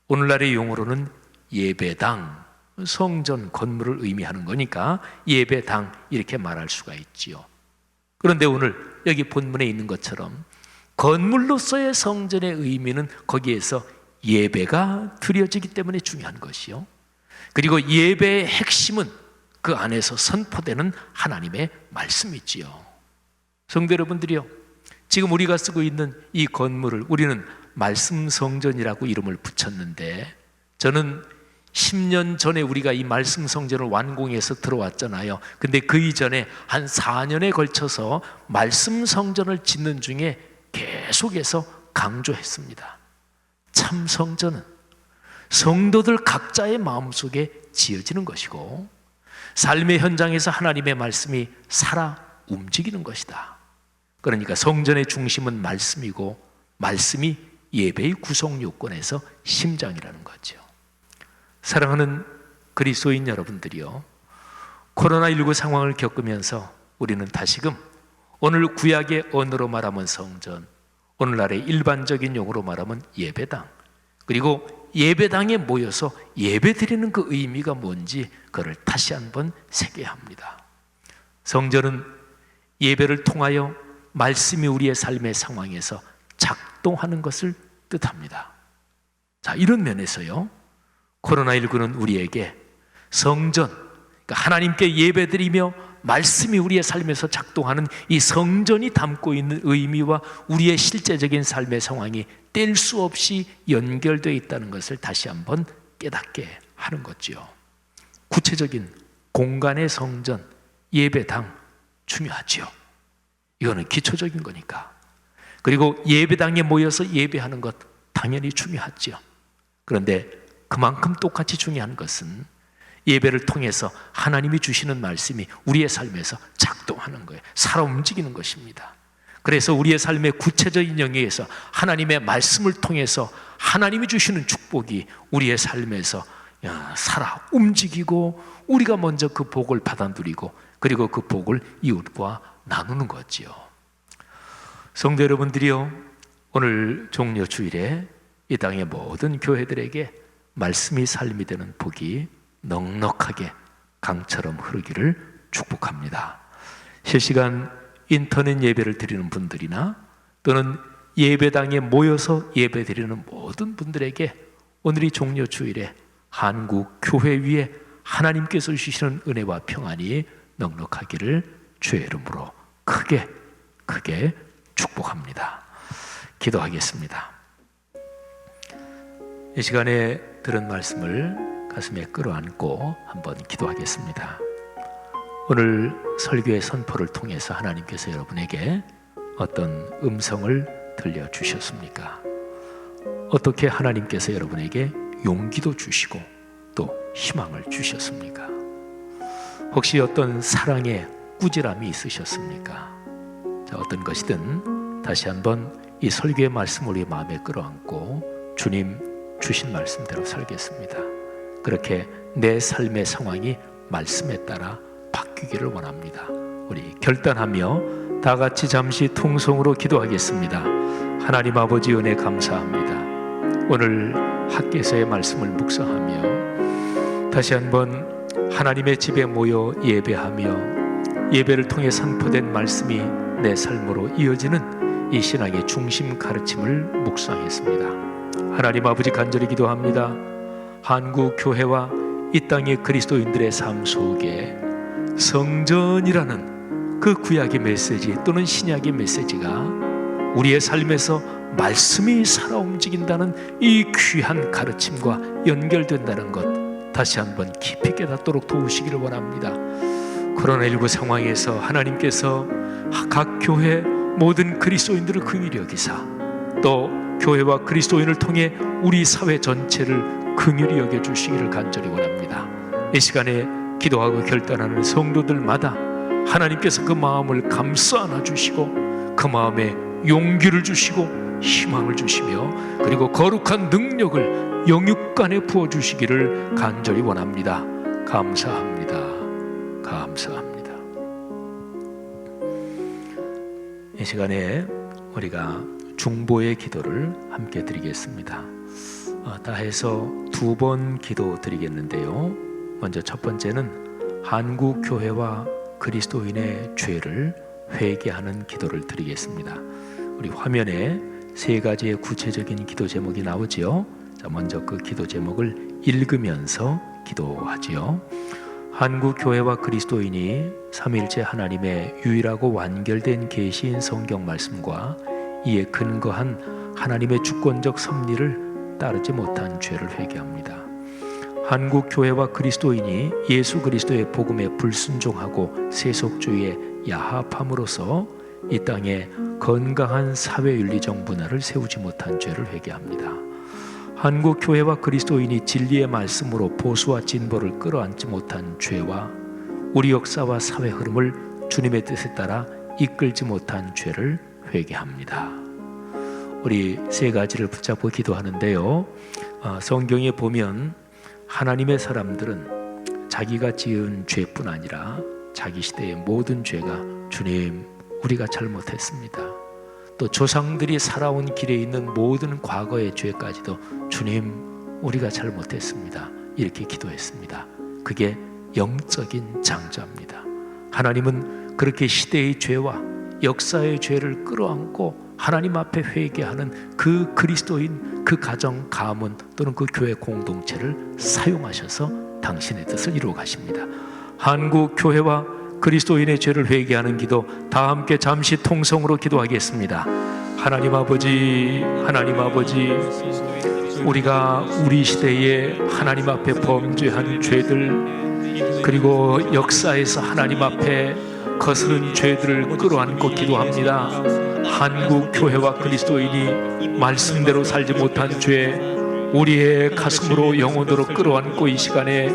오늘날의 용어로는 예배당, 성전 건물을 의미하는 거니까 예배당 이렇게 말할 수가 있지요. 그런데 오늘 여기 본문에 있는 것처럼 건물로서의 성전의 의미는 거기에서 예배가 드려지기 때문에 중요한 것이요, 그리고 예배의 핵심은 그 안에서 선포되는 하나님의 말씀이지요. 성도 여러분들이요, 지금 우리가 쓰고 있는 이 건물을 우리는 말씀 성전이라고 이름을 붙였는데, 저는 10년 전에 우리가 이 말씀 성전을 완공해서 들어왔잖아요. 근데 그 이전에 한 4년에 걸쳐서 말씀 성전을 짓는 중에 계속해서 강조했습니다. 참 성전은 성도들 각자의 마음속에 지어지는 것이고, 삶의 현장에서 하나님의 말씀이 살아 움직이는 것이다. 그러니까 성전의 중심은 말씀이고, 말씀이 예배의 구성 요건에서 심장이라는 거죠. 사랑하는 그리스도인 여러분들이요, 코로나19 상황을 겪으면서 우리는 다시금 오늘 구약의 언어로 말하면 성전, 오늘날의 일반적인 용어로 말하면 예배당, 그리고 예배당에 모여서 예배드리는 그 의미가 뭔지 그걸 다시 한번 새겨야 합니다. 성전은 예배를 통하여 말씀이 우리의 삶의 상황에서 작동하는 것을 뜻합니다. 자, 이런 면에서요, 코로나19는 우리에게 성전, 그러니까 하나님께 예배드리며 말씀이 우리의 삶에서 작동하는 이 성전이 담고 있는 의미와 우리의 실제적인 삶의 상황이 뗄 수 없이 연결되어 있다는 것을 다시 한번 깨닫게 하는 거죠. 구체적인 공간의 성전, 예배당 중요하죠. 이거는 기초적인 거니까. 그리고 예배당에 모여서 예배하는 것 당연히 중요하죠. 그런데 그만큼 똑같이 중요한 것은 예배를 통해서 하나님이 주시는 말씀이 우리의 삶에서 작동하는 거예요. 살아 움직이는 것입니다. 그래서 우리의 삶의 구체적인 영역에서 하나님의 말씀을 통해서 하나님이 주시는 축복이 우리의 삶에서 살아 움직이고, 우리가 먼저 그 복을 받아 누리고, 그리고 그 복을 이웃과 나누는 거지요. 성도 여러분들이요, 오늘 종려주일에 이 땅의 모든 교회들에게 말씀이 삶이 되는 복이 넉넉하게 강처럼 흐르기를 축복합니다. 실시간 인터넷 예배를 드리는 분들이나 또는 예배당에 모여서 예배 드리는 모든 분들에게 오늘 이 종려주일에 한국 교회 위에 하나님께서 주시는 은혜와 평안이 넉넉하기를 주의 이름으로 크게 축복합니다. 기도하겠습니다. 이 시간에 들은 말씀을 가슴에 끌어안고 한번 기도하겠습니다. 오늘 설교의 선포를 통해서 하나님께서 여러분에게 어떤 음성을 들려주셨습니까? 어떻게 하나님께서 여러분에게 용기도 주시고 또 희망을 주셨습니까? 혹시 어떤 사랑의 꾸지람이 있으셨습니까? 자, 어떤 것이든 다시 한번 이 설교의 말씀을 우리 마음에 끌어안고 주님 주신 말씀대로 살겠습니다. 그렇게 내 삶의 상황이 말씀에 따라 바뀌기를 원합니다. 우리 결단하며 다 같이 잠시 통성으로 기도하겠습니다. 하나님 아버지 은혜 감사합니다. 오늘 학개서의 말씀을 묵상하며 다시 한번 하나님의 집에 모여 예배하며 예배를 통해 선포된 말씀이 내 삶으로 이어지는 이 신앙의 중심 가르침을 묵상했습니다. 하나님 아버지 간절히 기도합니다. 한국 교회와 이 땅의 그리스도인들의 삶 속에 성전이라는 그 구약의 메시지 또는 신약의 메시지가 우리의 삶에서 말씀이 살아 움직인다는 이 귀한 가르침과 연결된다는 것 다시 한번 깊이 깨닫도록 도우시기를 원합니다. 코로나19 상황에서 하나님께서 각 교회 모든 그리스도인들을 긍휼히 여기사 또 교회와 그리스도인을 통해 우리 사회 전체를 긍휼히 여겨주시기를 간절히 원합니다. 이 시간에 기도하고 결단하는 성도들마다 하나님께서 그 마음을 감싸 안아주시고 그 마음에 용기를 주시고 희망을 주시며 그리고 거룩한 능력을 영육간에 부어주시기를 간절히 원합니다. 감사합니다. 감사합니다. 이 시간에 우리가 중보의 기도를 함께 드리겠습니다. 다 해서 2번 기도 드리겠는데요. 먼저 첫 번째는 한국 교회와 그리스도인의 죄를 회개하는 기도를 드리겠습니다. 우리 화면에 3가지의 구체적인 기도 제목이 나오지요. 자, 먼저 그 기도 제목을 읽으면서 기도하지요. 한국 교회와 그리스도인이 삼위일체 하나님의 유일하고 완결된 계시인 성경 말씀과 이에 근거한 하나님의 주권적 섭리를 따르지 못한 죄를 회개합니다. 한국 교회와 그리스도인이 예수 그리스도의 복음에 불순종하고 세속주의에 야합함으로써 이 땅에 건강한 사회윤리적 문화를 세우지 못한 죄를 회개합니다. 한국 교회와 그리스도인이 진리의 말씀으로 보수와 진보를 끌어안지 못한 죄와 우리 역사와 사회 흐름을 주님의 뜻에 따라 이끌지 못한 죄를 회개합니다. 우리 3가지를 붙잡고 기도하는데요. 성경에 보면 하나님의 사람들은 자기가 지은 죄뿐 아니라 자기 시대의 모든 죄가 주님 우리가 잘못했습니다. 또 조상들이 살아온 길에 있는 모든 과거의 죄까지도 주님 우리가 잘못했습니다. 이렇게 기도했습니다. 그게 영적인 장자입니다. 하나님은 그렇게 시대의 죄와 역사의 죄를 끌어안고 하나님 앞에 회개하는 그 그리스도인, 그 가정, 가문 또는 그 교회 공동체를 사용하셔서 당신의 뜻을 이루어 가십니다. 한국 교회와 그리스도인의 죄를 회개하는 기도 다 함께 잠시 통성으로 기도하겠습니다. 하나님 아버지, 하나님 아버지, 우리가 우리 시대에 하나님 앞에 범죄한 죄들 그리고 역사에서 하나님 앞에 거스른 죄들을 끌어안고 기도합니다. 한국 교회와 그리스도인이 말씀대로 살지 못한 죄 우리의 가슴으로 영혼으로 끌어안고 이 시간에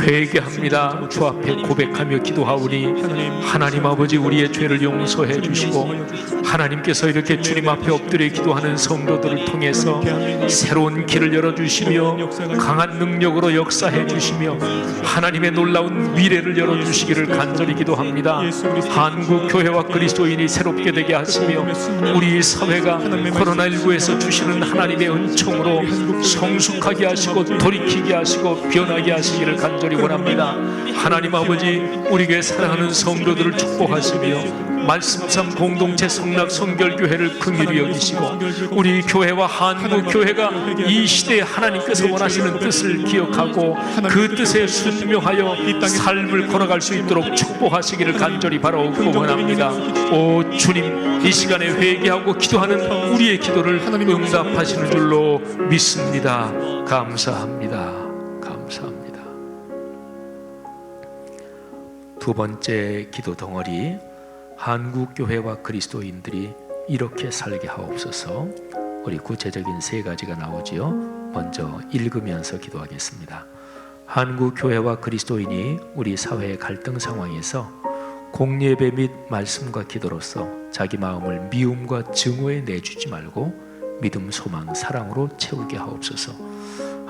회개합니다. 주 앞에 고백하며 기도하오니 하나님 아버지 우리의 죄를 용서해 주시고 하나님께서 이렇게 주님 앞에 엎드려 기도하는 성도들을 통해서 새로운 길을 열어주시며 강한 능력으로 역사해 주시며 하나님의 놀라운 미래를 열어주시기를 간절히 기도합니다. 한국 교회와 그리스도인이 새롭게 되게 하시며 우리 사회가 코로나19에서 주시는 하나님의 은총으로 성숙하게 하시고 돌이키게 하시고 변하게 하시기를 간절히 원합니다. 하나님 아버지 우리에게 사랑하는 성도들을 축복하시며 말씀삼 공동체 성락 성결교회를 긍휼히 여기시고 우리 교회와 한국 교회가 이 시대에 하나님께서 원하시는 뜻을 기억하고 그 뜻에 순종하여 삶을 걸어갈 수 있도록 축복하시기를 간절히 바라옵고 원합니다. 오 주님 이 시간에 회개하고 기도하는 우리의 기도를 응답하시는 줄로 믿습니다. 감사합니다. 감사합니다. 2번째 기도 덩어리 한국 교회와 그리스도인들이 이렇게 살게 하옵소서. 우리 구체적인 3가지가 나오지요. 먼저 읽으면서 기도하겠습니다. 한국 교회와 그리스도인이 우리 사회의 갈등 상황에서 공예배 및 말씀과 기도로서 자기 마음을 미움과 증오에 내주지 말고 믿음, 소망, 사랑으로 채우게 하옵소서.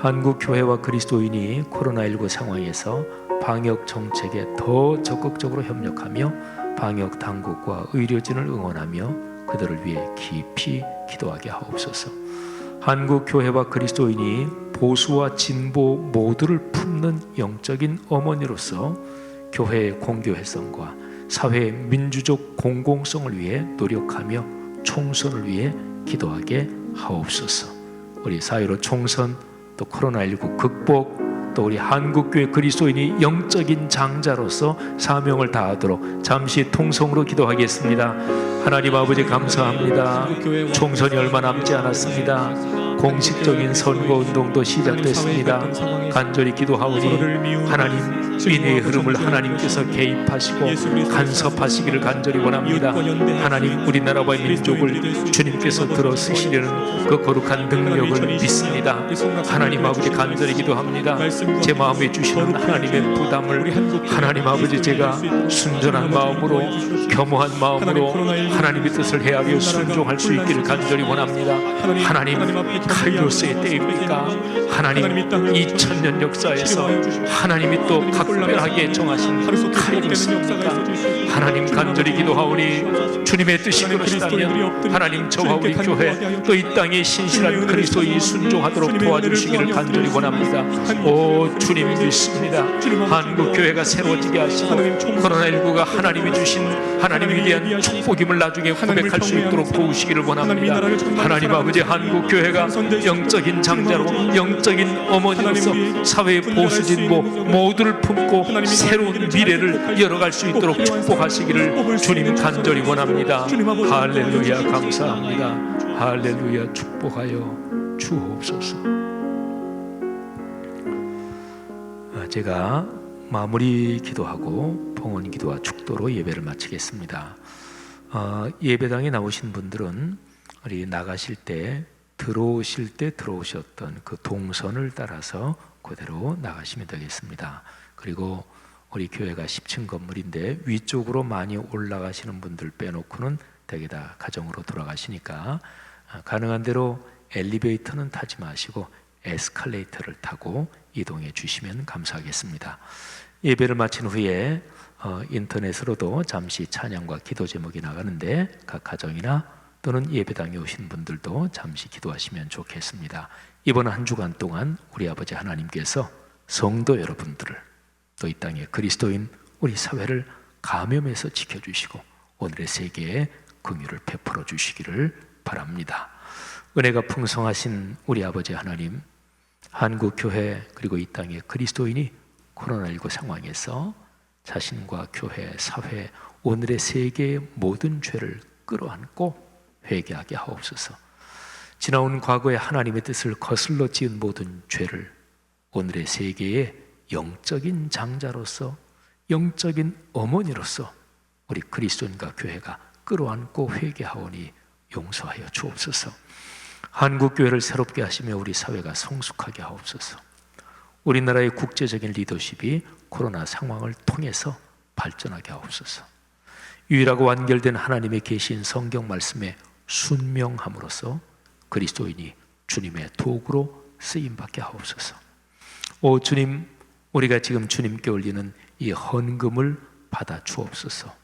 한국 교회와 그리스도인이 코로나19 상황에서 방역 정책에 더 적극적으로 협력하며 방역 당국과 의료진을 응원하며 그들을 위해 깊이 기도하게 하옵소서. 한국 교회와 그리스도인이 보수와 진보 모두를 품는 영적인 어머니로서 교회의 공교회성과 사회의 민주적 공공성을 위해 노력하며 총선을 위해 기도하게 하옵소서. 우리 사회로 총선, 또 코로나19 극복, 또 우리 한국교회 그리스도인이 영적인 장자로서 사명을 다하도록 잠시 통성으로 기도하겠습니다. 하나님 아버지 감사합니다. 총선이 얼마 남지 않았습니다. 공식적인 선거운동도 시작됐습니다. 간절히 기도하오니 하나님 인해의 흐름을 하나님께서 개입하시고 간섭하시기를 간절히 원합니다. 하나님 우리나라와 민족을 주님께서 들어쓰시려는 그 거룩한 능력을 믿습니다. 하나님 아버지 간절히 기도합니다. 제 마음에 주시는 하나님의 부담을 하나님 아버지 제가 순전한 마음으로 겸허한 마음으로 하나님의 뜻을 헤아려 순종할 수 있기를 간절히 원합니다. 하나님 카이로스의 때입니까? 하나님 2000년 역사에서 하나님이 또 각별하게 정하신 카이로스입니까? 하나님 간절히 기도하오니 주님의 뜻이 그러시다면 하나님 저와 우리 교회 또 이 땅에 신실한 그리스도인이 순종하도록 도와주시기를 간절히 원합니다. 오 주님 믿습니다. 한국 교회가 새로워지게 하시고 코로나19가 하나님이 주신 하나님에 대한 축복임을 나중에 고백할 수 있도록 도우시기를 원합니다. 하나님 아버지 한국 교회가 영적인 장자로 영적인 어머니로서 사회의 보수진보 모두를 품고 새로운 미래를 열어갈 수 있도록 축복하시기를 주님 간절히 원합니다. 할렐루야 감사합니다. 할렐루야 축복하여 주옵소서. 제가 마무리 기도하고 봉헌 기도와 축도로 예배를 마치겠습니다. 예배당에 나오신 분들은 우리 나가실 때 들어오실 때 들어오셨던 그 동선을 따라서 그대로 나가시면 되겠습니다. 그리고 우리 교회가 10층 건물인데 위쪽으로 많이 올라가시는 분들 빼놓고는 대개 다 가정으로 돌아가시니까 가능한 대로 엘리베이터는 타지 마시고 에스컬레이터를 타고 이동해 주시면 감사하겠습니다. 예배를 마친 후에 인터넷으로도 잠시 찬양과 기도 제목이 나가는데 각 가정이나 또는 예배당에 오신 분들도 잠시 기도하시면 좋겠습니다. 이번 한 주간 동안 우리 아버지 하나님께서 성도 여러분들을 또 이 땅의 그리스도인 우리 사회를 감염해서 지켜주시고 오늘의 세계에 긍휼을 베풀어 주시기를 바랍니다. 은혜가 풍성하신 우리 아버지 하나님, 한국 교회 그리고 이 땅의 그리스도인이 코로나19 상황에서 자신과 교회, 사회, 오늘의 세계의 모든 죄를 끌어안고 회개하게 하옵소서. 지나온 과거의 하나님의 뜻을 거슬러 지은 모든 죄를 오늘의 세계의 영적인 장자로서 영적인 어머니로서 우리 그리스도인과 교회가 끌어안고 회개하오니 용서하여 주옵소서. 한국교회를 새롭게 하시며 우리 사회가 성숙하게 하옵소서. 우리나라의 국제적인 리더십이 코로나 상황을 통해서 발전하게 하옵소서. 유일하고 완결된 하나님의 계신 성경 말씀에 순명함으로써 그리스도인이 주님의 도구로 쓰임받게 하옵소서. 오 주님, 우리가 지금 주님께 올리는 이 헌금을 받아 주옵소서.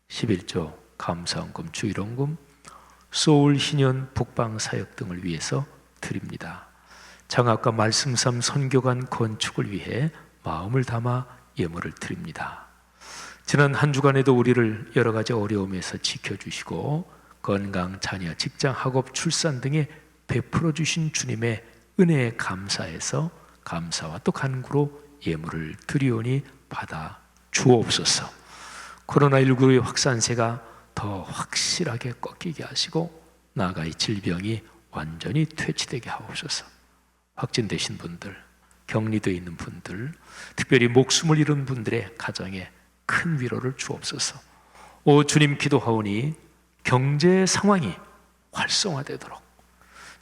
11조, 감사헌금, 주일헌금, 소울 희년 북방 사역 등을 위해서 드립니다. 장학과 말씀삼 선교관 건축을 위해 마음을 담아 예물을 드립니다. 지난 한 주간에도 우리를 여러 가지 어려움에서 지켜주시고 건강, 자녀, 직장, 학업, 출산 등에 베풀어 주신 주님의 은혜에 감사해서 감사와 또 간구로 예물을 드리오니 받아 주옵소서. 코로나19의 확산세가 더 확실하게 꺾이게 하시고 나아가 이 질병이 완전히 퇴치되게 하옵소서. 확진되신 분들, 격리되어 있는 분들, 특별히 목숨을 잃은 분들의 가정에 큰 위로를 주옵소서. 오 주님, 기도하오니 경제 상황이 활성화되도록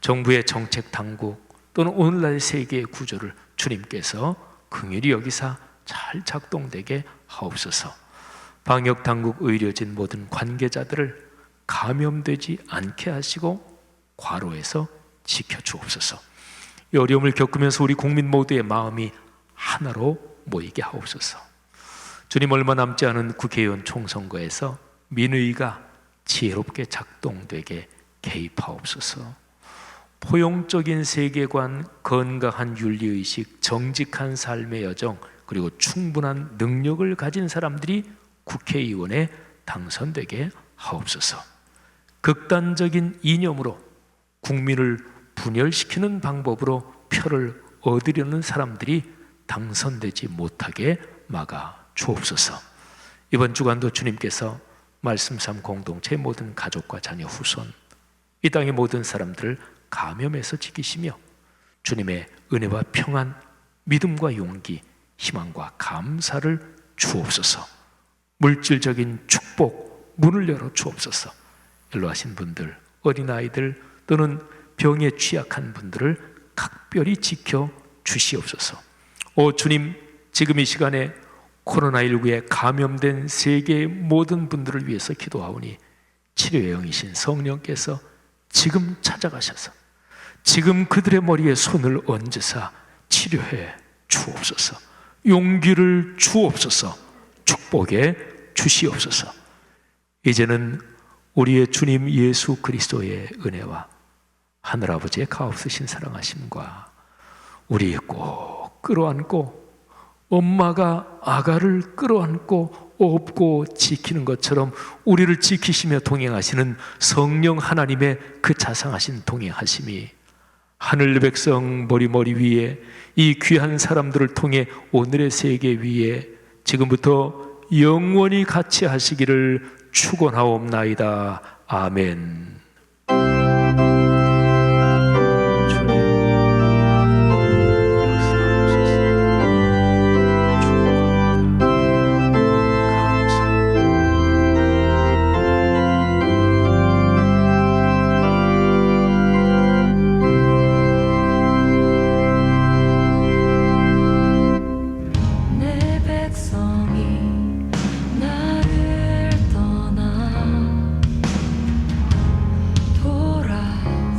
정부의 정책 당국 또는 오늘날 세계의 구조를 주님께서 긍휼히 여기사 잘 작동되게 하옵소서. 방역 당국, 의료진 모든 관계자들을 감염되지 않게 하시고 과로에서 지켜주옵소서. 이 어려움을 겪으면서 우리 국민 모두의 마음이 하나로 모이게 하옵소서. 주님, 얼마 남지 않은 국회의원 총선거에서 민의가 지혜롭게 작동되게 개입하옵소서. 포용적인 세계관, 건강한 윤리의식, 정직한 삶의 여정, 그리고 충분한 능력을 가진 사람들이 국회의원에 당선되게 하옵소서. 극단적인 이념으로 국민을 분열시키는 방법으로 표를 얻으려는 사람들이 당선되지 못하게 막아 주옵소서. 이번 주간도 주님께서 말씀 삶 공동체 모든 가족과 자녀 후손, 이 땅의 모든 사람들을 감염해서 지키시며 주님의 은혜와 평안, 믿음과 용기, 희망과 감사를 주옵소서. 물질적인 축복 문을 열어 주옵소서. 연로하신 분들, 어린아이들 또는 병에 취약한 분들을 각별히 지켜 주시옵소서. 오 주님, 지금 이 시간에 코로나19에 감염된 세계의 모든 분들을 위해서 기도하오니 치료의 영이신 성령께서 지금 찾아가셔서 지금 그들의 머리에 손을 얹으사 치료해 주옵소서. 용기를 주옵소서. 축복해 주시옵소서. 이제는 우리의 주님 예수 그리스도의 은혜와 하늘아버지의 가없으신 사랑하심과 우리 꼭 끌어안고 엄마가 아가를 끌어안고 업고 지키는 것처럼 우리를 지키시며 동행하시는 성령 하나님의 그 자상하신 동행하심이 하늘 백성 머리 위에 이 귀한 사람들을 통해 오늘의 세계 위에 지금부터 영원히 같이 하시기를 축원하옵나이다. 아멘. 내 백성이 나를 떠나 돌아서면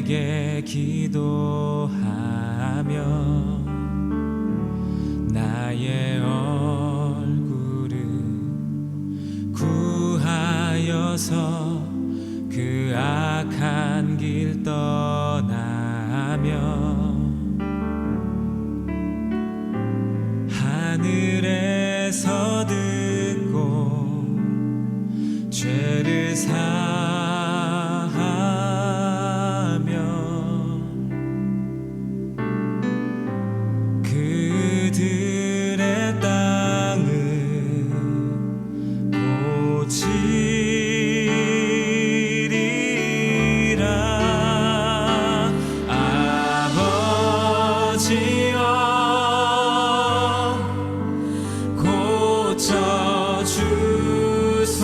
내게 기도하며 나의 얼굴을 구하여서 그 악한 길 떠나며 하늘에서 듣고 죄를 사하며 그들의 땅을 고치리라. 아버지여 고쳐 주소서.